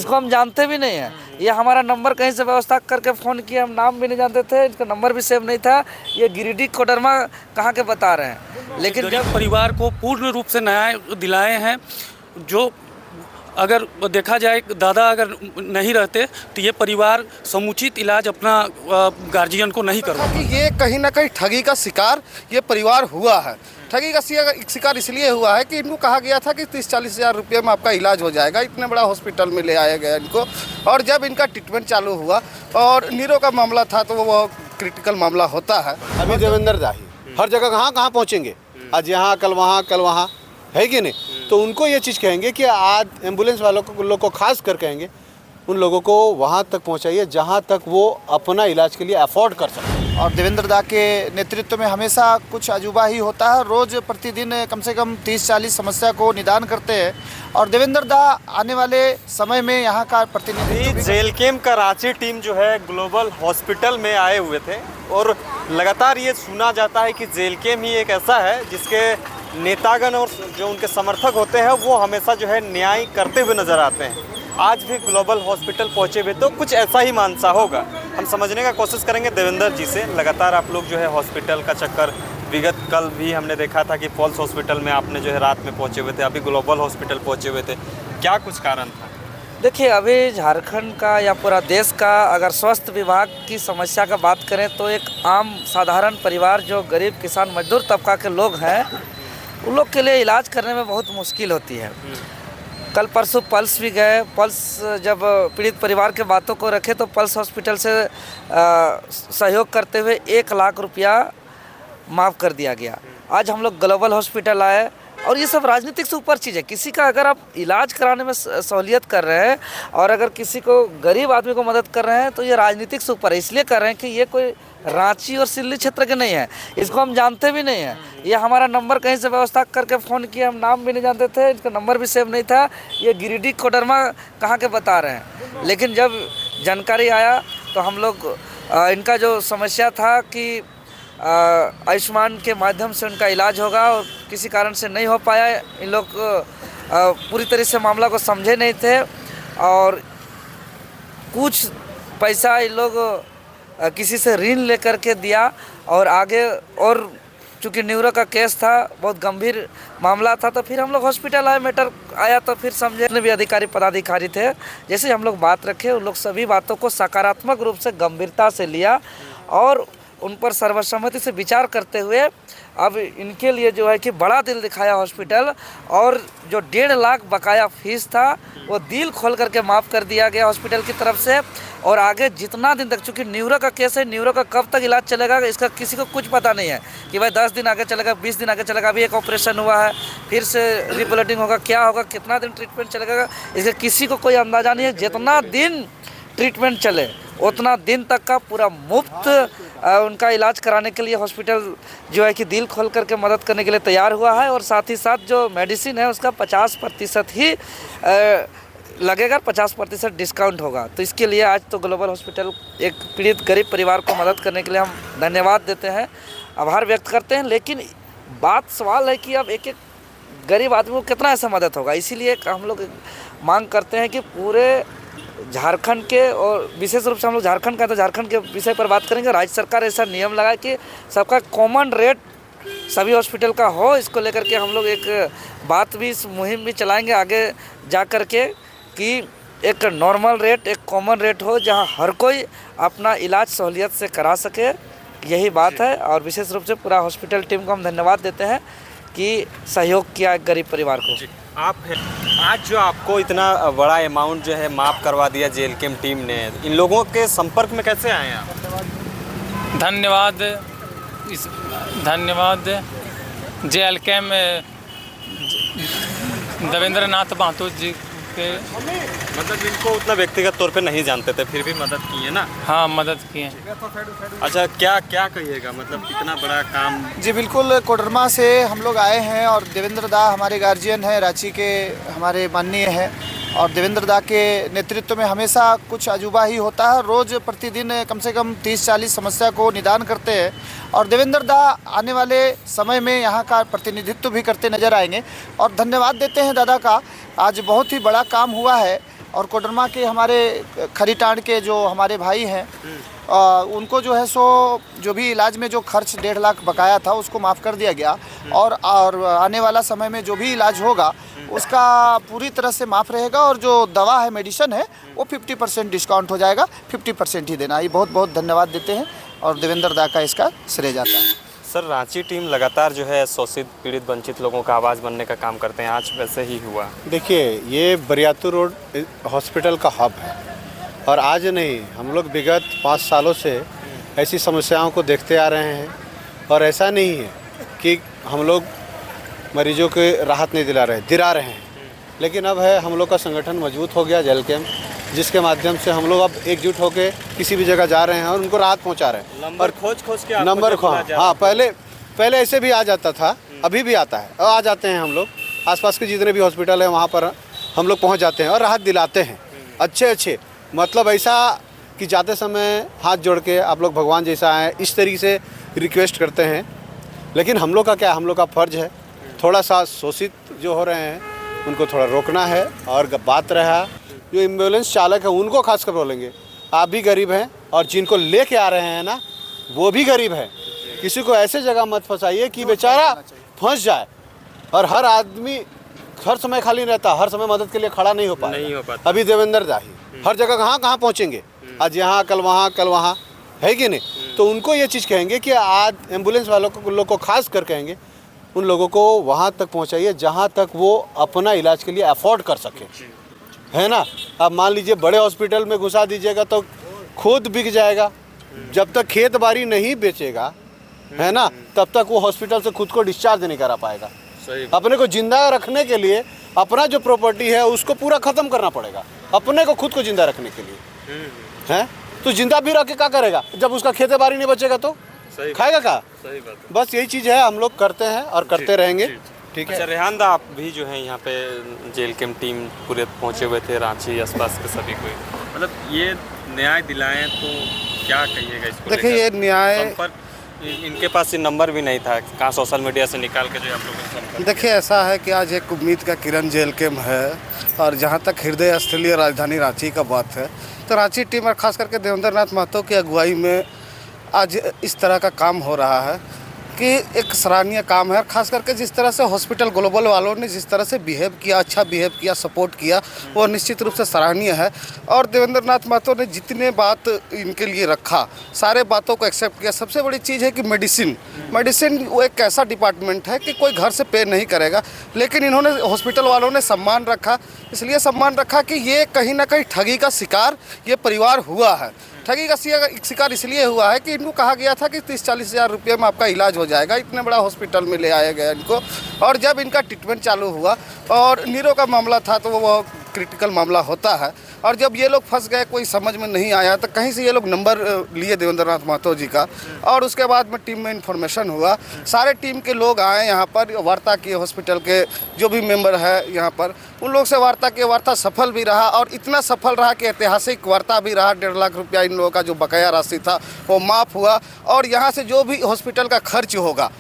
इसको हम जानते भी नहीं हैं। ये हमारा नंबर कहीं से व्यवस्था करके फ़ोन किया, हम नाम भी नहीं जानते थे, इनका नंबर भी सेव नहीं था। ये गिरिडीह कोडरमा कहाँ के बता रहे हैं। लेकिन गरीब परिवार को पूर्ण रूप से न्याय दिलाए हैं। जो अगर देखा जाए दादा अगर नहीं रहते तो ये परिवार समुचित इलाज अपना गार्जियन को नहीं करवा। कि ये कहीं ना कहीं ठगी का शिकार ये परिवार हुआ है। ठगी का शिकार इसलिए हुआ है कि इनको कहा गया था कि 30-40 हज़ार रुपये में आपका इलाज हो जाएगा। इतने बड़ा हॉस्पिटल में ले आया गया इनको, और जब इनका ट्रीटमेंट चालू हुआ और नीरो का मामला था तो वो क्रिटिकल मामला होता है। अभी देवेंद्र दा ही हर जगह कहाँ पहुँचेंगे, आज यहाँ कल वहाँ है कि नहीं। तो उनको ये चीज़ कहेंगे कि आज एम्बुलेंस वालों को लोग को खास कर कहेंगे उन लोगों को वहाँ तक पहुँचाइए जहाँ तक वो अपना इलाज के लिए अफोर्ड कर सकें। और देवेंद्र दा के नेतृत्व में हमेशा कुछ अजूबा ही होता है। रोज़ प्रतिदिन कम से कम 30-40 समस्या को निदान करते हैं। और देवेंद्र दा आने वाले समय में यहाँ का प्रतिनिधि जेल कैम्प का रांची टीम जो है ग्लोबल हॉस्पिटल में आए हुए थे, और लगातार ये सुना जाता है कि जेल कैम्प ही एक ऐसा है जिसके नेतागण और जो उनके समर्थक होते हैं वो हमेशा जो है न्याय करते हुए नज़र आते हैं। आज भी ग्लोबल हॉस्पिटल पहुंचे हुए तो कुछ ऐसा ही मानसा होगा। हम समझने का कोशिश करेंगे देवेंद्र जी से। लगातार आप लोग जो है हॉस्पिटल का चक्कर, विगत कल भी हमने देखा था कि पॉल्स हॉस्पिटल में आपने जो है रात में पहुंचे हुए थे, अभी ग्लोबल हॉस्पिटल पहुंचे हुए थे, क्या कुछ कारण था? देखिए, अभी झारखंड का या पूरा देश का अगर स्वास्थ्य विभाग की समस्या का बात करें तो एक आम साधारण परिवार जो गरीब किसान मजदूर तबका के लोग हैं उन लोग के लिए इलाज करने में बहुत मुश्किल होती है। कल परसों पल्स भी गए। पल्स जब पीड़ित परिवार के बातों को रखे तो पल्स हॉस्पिटल से सहयोग करते हुए 1 लाख रुपया माफ़ कर दिया गया। आज हम लोग ग्लोबल हॉस्पिटल आए और ये सब राजनीतिक से ऊपर चीज़ है। किसी का अगर आप इलाज कराने में सहूलियत कर रहे हैं और अगर किसी को गरीब आदमी को मदद कर रहे हैं तो ये राजनीतिक से ऊपर है। इसलिए कर रहे हैं कि ये कोई रांची और सिल्ली क्षेत्र के नहीं है, इसको हम जानते भी नहीं हैं। ये हमारा नंबर कहीं से व्यवस्था करके फ़ोन किया, हम नाम भी नहीं जानते थे, इनका नंबर भी सेव नहीं था। ये गिरिडीह कोडरमा कहाँ के बता रहे हैं। लेकिन जब जानकारी आया तो हम लोग इनका जो समस्या था कि आयुष्मान के माध्यम से उनका इलाज होगा और किसी कारण से नहीं हो पाया। इन लोग पूरी तरह से मामला को समझे नहीं थे और कुछ पैसा इन लोग किसी से ऋण लेकर के दिया और आगे, और चूँकि न्यूरो का केस था, बहुत गंभीर मामला था, तो फिर हम लोग हॉस्पिटल आए। मैटर आया तो फिर समझे। जितने भी अधिकारी पदाधिकारी थे, जैसे हम लोग बात रखे उन लोग सभी बातों को सकारात्मक रूप से गंभीरता से लिया और उन पर सर्वसम्मति से विचार करते हुए अब इनके लिए जो है कि बड़ा दिल दिखाया हॉस्पिटल, और जो 1.5 लाख बकाया फीस था वो दिल खोल करके माफ़ कर दिया गया हॉस्पिटल की तरफ से। और आगे जितना दिन तक, चूँकि न्यूरो का केस है, न्यूरो का कब तक इलाज चलेगा इसका किसी को कुछ पता नहीं है कि भाई 10 दिन आगे चलेगा, 20 दिन आगे चलेगा। अभी एक ऑपरेशन हुआ है, फिर से रिब्लडिंग होगा, क्या होगा, कितना दिन ट्रीटमेंट चलेगा, इसका किसी को कोई अंदाज़ा नहीं है। जितना दिन ट्रीटमेंट चले उतना दिन तक का पूरा मुफ्त उनका इलाज कराने के लिए हॉस्पिटल जो है कि दिल खोल करके मदद करने के लिए तैयार हुआ है। और साथ ही साथ जो मेडिसिन है उसका 50% ही लगेगा, 50% डिस्काउंट होगा। तो इसके लिए आज तो ग्लोबल हॉस्पिटल एक पीड़ित गरीब परिवार को मदद करने के लिए हम धन्यवाद देते हैं, आभार व्यक्त करते हैं। लेकिन बात सवाल है कि अब एक एक गरीब आदमी को कितना ऐसा मदद होगा। इसीलिए हम लोग मांग करते हैं कि पूरे झारखंड के, और विशेष रूप से हम लोग झारखंड का तो झारखंड के विषय पर बात करेंगे, राज्य सरकार ऐसा नियम लगाए कि सबका कॉमन रेट सभी हॉस्पिटल का हो। इसको लेकर के हम लोग एक बात भी, इस मुहिम भी चलाएंगे आगे जा कर के कि एक नॉर्मल रेट, एक कॉमन रेट हो जहां हर कोई अपना इलाज सहूलियत से करा सके। यही बात है। और विशेष रूप से पूरा हॉस्पिटल टीम को हम धन्यवाद देते हैं कि सहयोग किया एक गरीब परिवार को। आप आज जो आपको इतना बड़ा अमाउंट जो है माफ़ करवा दिया जेल कैम्प टीम ने, इन लोगों के संपर्क में कैसे आए आप? धन्यवाद जेल कैम्प देवेंद्र नाथ महतो जी के। मतलब इनको उतना व्यक्तिगत तौर पे नहीं जानते थे, फिर भी मदद की है ना? हाँ, मदद किए। अच्छा, क्या क्या कहिएगा, मतलब इतना बड़ा काम? जी बिल्कुल, कोडरमा से हम लोग आए हैं और देवेंद्र दा हमारे गार्जियन हैं, रांची के हमारे माननीय हैं। और देवेंद्र दा के नेतृत्व में हमेशा कुछ अजूबा ही होता है। रोज़ प्रतिदिन कम से कम 30-40 समस्या को निदान करते हैं। और देवेंद्र दा आने वाले समय में यहाँ का प्रतिनिधित्व भी करते नजर आएंगे। और धन्यवाद देते हैं दादा का, आज बहुत ही बड़ा काम हुआ है और कोडरमा के हमारे खरीटांड के जो हमारे भाई हैं उनको जो है सो जो भी इलाज में जो खर्च 1.5 लाख बकाया था उसको माफ़ कर दिया गया और आने वाला समय में जो भी इलाज होगा उसका पूरी तरह से माफ़ रहेगा और जो दवा है मेडिसिन है वो 50% डिस्काउंट हो जाएगा, 50% ही देना। ये बहुत बहुत धन्यवाद देते हैं और देवेंद्र दा का इसका श्रेय जाता है। सर, रांची टीम लगातार जो है शोषित पीड़ित वंचित लोगों का आवाज़ बनने का काम करते हैं, आज वैसे ही हुआ। देखिए, ये बरियातू रोड हॉस्पिटल का हब है और आज नहीं, हम लोग विगत 5 सालों से ऐसी समस्याओं को देखते आ रहे हैं और ऐसा नहीं है कि हम लोग मरीजों को राहत नहीं दिला रहे हैं, लेकिन अब है हम लोग का संगठन मजबूत हो गया जेल कैम्प, जिसके माध्यम से हम लोग अब एकजुट होकर किसी भी जगह जा रहे हैं और उनको राहत पहुंचा रहे हैं। नंबर खोज के नंबर हाँ, पहले ऐसे भी आ जाता था, अभी भी आता है और आ जाते हैं हम लोग। आसपास के जितने भी हॉस्पिटल हैं वहाँ पर हम लोग पहुँच जाते हैं और राहत दिलाते हैं। अच्छे मतलब ऐसा कि जाते समय हाथ जोड़ के आप लोग भगवान जैसा आए, इस तरीके से रिक्वेस्ट करते हैं। लेकिन हम लोग का क्या, हम लोग का फ़र्ज़ है थोड़ा सा शोषित जो हो रहे हैं उनको थोड़ा रोकना है। और बात रहा जो एम्बुलेंस चालक है उनको खास कर बोलेंगे, आप भी गरीब हैं और जिनको लेके आ रहे हैं ना वो भी गरीब है। किसी को ऐसे जगह मत फंसाइए कि बेचारा फंस जाए। और हर आदमी हर समय खाली रहता, हर समय मदद के लिए खड़ा नहीं हो पाता। अभी देवेंद्र दा ही हर जगह कहाँ पहुँचेंगे, आज यहाँ कल वहाँ है कि नहीं। तो उनको ये चीज़ कहेंगे कि आज एम्बुलेंस वालों को लोग को खास कर कहेंगे उन लोगों को वहाँ तक पहुँचाइए जहाँ तक वो अपना इलाज के लिए अफोर्ड कर सके, है ना। अब मान लीजिए बड़े हॉस्पिटल में घुसा दीजिएगा तो खुद बिक जाएगा। जब तक खेत बाड़ी नहीं बेचेगा, है ना, तब तक वो हॉस्पिटल से खुद को डिस्चार्ज नहीं करा पाएगा। अपने को जिंदा रखने के लिए अपना जो प्रॉपर्टी है उसको पूरा ख़त्म करना पड़ेगा अपने को खुद को जिंदा रखने के लिए, है। तो जिंदा भी रह के क्या करेगा जब उसका खेत बाड़ी नहीं बचेगा तो खाएगा क्या। सही बात। बस यही चीज़ है, हम लोग करते हैं और करते रहेंगे। ठीक है। अच्छा रेहान दा, आप भी जो है यहाँ पे जेल कैम्प टीम पूरे पहुँचे हुए थे, रांची आसपास के सभी को, मतलब ये न्याय दिलाएं तो क्या कहिएगा इसको? देखिए, ये न्याय इनके पास ये नंबर भी नहीं था, कहाँ सोशल मीडिया से निकाल के जो आप लोगों को। देखिए, ऐसा है कि आज एक उम्मीद का किरण जेल कैम्प है और जहाँ तक हृदय स्थलीय राजधानी रांची का बात है तो रांची टीम और खास करके देवेंद्र नाथ महतो की अगुवाई में आज इस तरह का काम हो रहा है कि एक सराहनीय काम है। खास करके जिस तरह से हॉस्पिटल ग्लोबल वालों ने जिस तरह से बिहेव किया, अच्छा बिहेव किया, सपोर्ट किया, वो निश्चित रूप से सराहनीय है। और देवेंद्र नाथ महतो ने जितने बात इनके लिए रखा, सारे बातों को एक्सेप्ट किया। सबसे बड़ी चीज़ है कि मेडिसिन वो एक ऐसा डिपार्टमेंट है कि कोई घर से पे नहीं करेगा, लेकिन इन्होंने हॉस्पिटल वालों ने सम्मान रखा। इसलिए सम्मान रखा कि ये कहीं ना कहीं ठगी का शिकार ये परिवार हुआ है। ठगी का शिकार इसलिए हुआ है कि इनको कहा गया था कि 30-40 हज़ार रुपये में आपका इलाज हो जाएगा, इतने बड़ा हॉस्पिटल में ले आया गया इनको। और जब इनका ट्रीटमेंट चालू हुआ और नीरो का मामला था तो वो क्रिटिकल मामला होता है, और जब ये लोग फंस गए, कोई समझ में नहीं आया, तो कहीं से ये लोग नंबर लिए देवेंद्र नाथ महतो जी का, और उसके बाद में टीम में इन्फॉर्मेशन हुआ। सारे टीम के लोग आए यहाँ पर, वार्ता किए, हॉस्पिटल के जो भी मेंबर है यहाँ पर उन लोग से वार्ता किए। वार्ता सफल भी रहा और इतना सफल रहा कि ऐतिहासिक वार्ता भी रहा। 1.5 लाख रुपया इन लोगों का जो बकाया राशि था वो माफ़ हुआ। और यहाँ से जो भी हॉस्पिटल का खर्च होगा,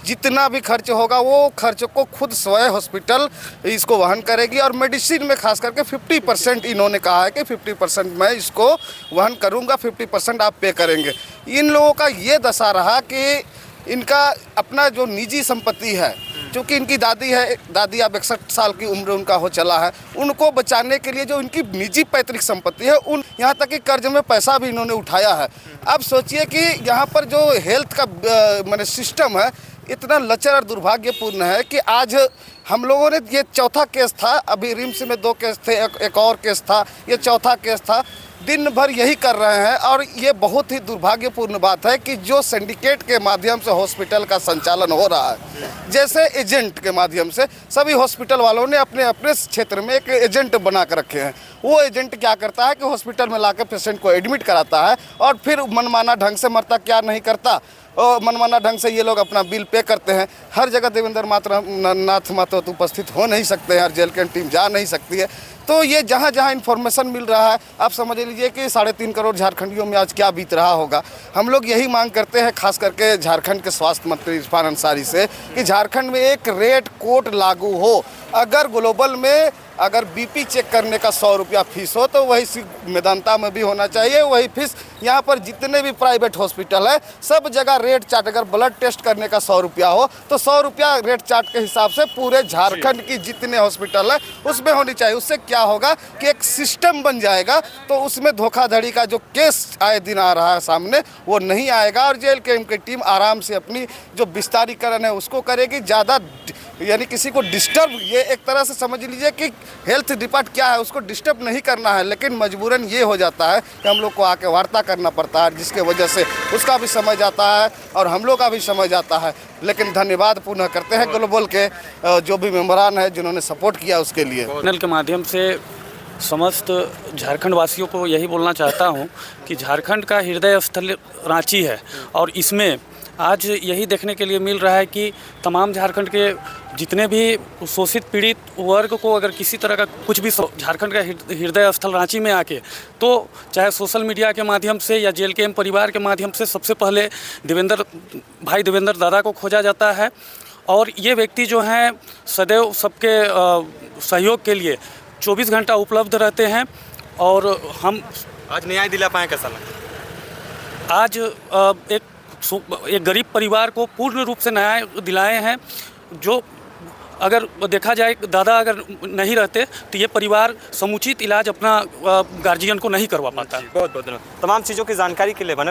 जितना भी खर्च होगा, वो खर्च को खुद स्वयं हॉस्पिटल इसको वहन करेगी। और मेडिसिन में खास करके 50% इन्होंने कहा है कि 50% मैं इसको वहन करूंगा, 50% आप पे करेंगे। इन लोगों का ये दशा रहा कि इनका अपना जो निजी संपत्ति है, क्योंकि इनकी दादी अब 61 साल की उम्र उनका हो चला है, उनको बचाने के लिए जो इनकी निजी पैतृक संपत्ति है, उन यहाँ तक कि कर्ज में पैसा भी इन्होंने उठाया है। अब सोचिए कि यहाँ पर जो हेल्थ का माने सिस्टम है इतना लचर और दुर्भाग्यपूर्ण है कि आज हम लोगों ने, ये चौथा केस था, अभी रिम्स में 2 केस थे, एक और केस था, ये चौथा केस था। दिन भर यही कर रहे हैं और ये बहुत ही दुर्भाग्यपूर्ण बात है कि जो सिंडिकेट के माध्यम से हॉस्पिटल का संचालन हो रहा है, जैसे एजेंट के माध्यम से सभी हॉस्पिटल वालों ने अपने अपने क्षेत्र में एक एजेंट बना कर रखे हैं। वो एजेंट क्या करता है कि हॉस्पिटल में लाकर पेशेंट को एडमिट कराता है और फिर मनमाना ढंग से मरता क्या नहीं करता, और मनमाना ढंग से ये लोग अपना बिल पे करते हैं। हर जगह देवेंद्र नाथ महतो तो उपस्थित हो नहीं सकते हैं, हर जेल की टीम जा नहीं सकती है। तो ये जहाँ जहाँ इन्फॉर्मेशन मिल रहा है, आप समझ लीजिए कि 3.5 करोड़ झारखंडियों में आज क्या बीत रहा होगा। हम लोग यही मांग करते हैं खास करके झारखंड के स्वास्थ्य मंत्री इरफान अंसारी से कि झारखंड में एक रेड कोड लागू हो। अगर ग्लोबल में अगर बीपी चेक करने का 100 रुपया फीस हो तो वही मेदांता में भी होना चाहिए, वही फीस यहाँ पर जितने भी प्राइवेट हॉस्पिटल है सब जगह रेट चार्ट, अगर ब्लड टेस्ट करने का 100 रुपया हो तो 100 रुपया रेट चार्ट के हिसाब से पूरे झारखंड की जितने हॉस्पिटल है उसमें होनी चाहिए। उससे क्या होगा कि एक सिस्टम बन जाएगा, तो उसमें धोखाधड़ी का जो केस आए दिन आ रहा है सामने वो नहीं आएगा और जेएलकेएम की टीम आराम से अपनी जो विस्तारीकरण है उसको करेगी। ज़्यादा यानी किसी को डिस्टर्ब, ये एक तरह से समझ लीजिए कि हेल्थ डिपार्ट क्या है उसको डिस्टर्ब नहीं करना है, लेकिन मजबूरन ये हो जाता है कि हम लोग को आके वार्ता करना पड़ता है, जिसके वजह से उसका भी समय जाता है और हम लोग का भी समय जाता है। लेकिन धन्यवाद पुनः करते हैं ग्लोबल के जो भी मेम्बरान है जिन्होंने सपोर्ट किया उसके लिए। चैनल के माध्यम से समस्त झारखंड वासियों को यही बोलना चाहता हूं कि झारखंड का हृदय स्थल रांची है और इसमें आज यही देखने के लिए मिल रहा है कि तमाम झारखंड के जितने भी शोषित पीड़ित वर्ग को अगर किसी तरह का कुछ भी झारखंड का हृदय स्थल रांची में आके, तो चाहे सोशल मीडिया के माध्यम से या जेएलकेएम परिवार के माध्यम से सबसे पहले देवेंद्र दादा को खोजा जाता है। और ये व्यक्ति जो हैं सदैव सबके सहयोग के लिए 24 घंटा उपलब्ध रहते हैं। और हम आज न्याय दिला पाए, कैसा लगा? आज एक गरीब परिवार को पूर्ण रूप से न्याय दिलाए हैं। जो अगर देखा जाए दादा अगर नहीं रहते तो ये परिवार समुचित इलाज अपना गार्जियन को नहीं करवा पाता। बहुत बहुत धन्यवाद। तमाम चीज़ों की जानकारी के लिए बने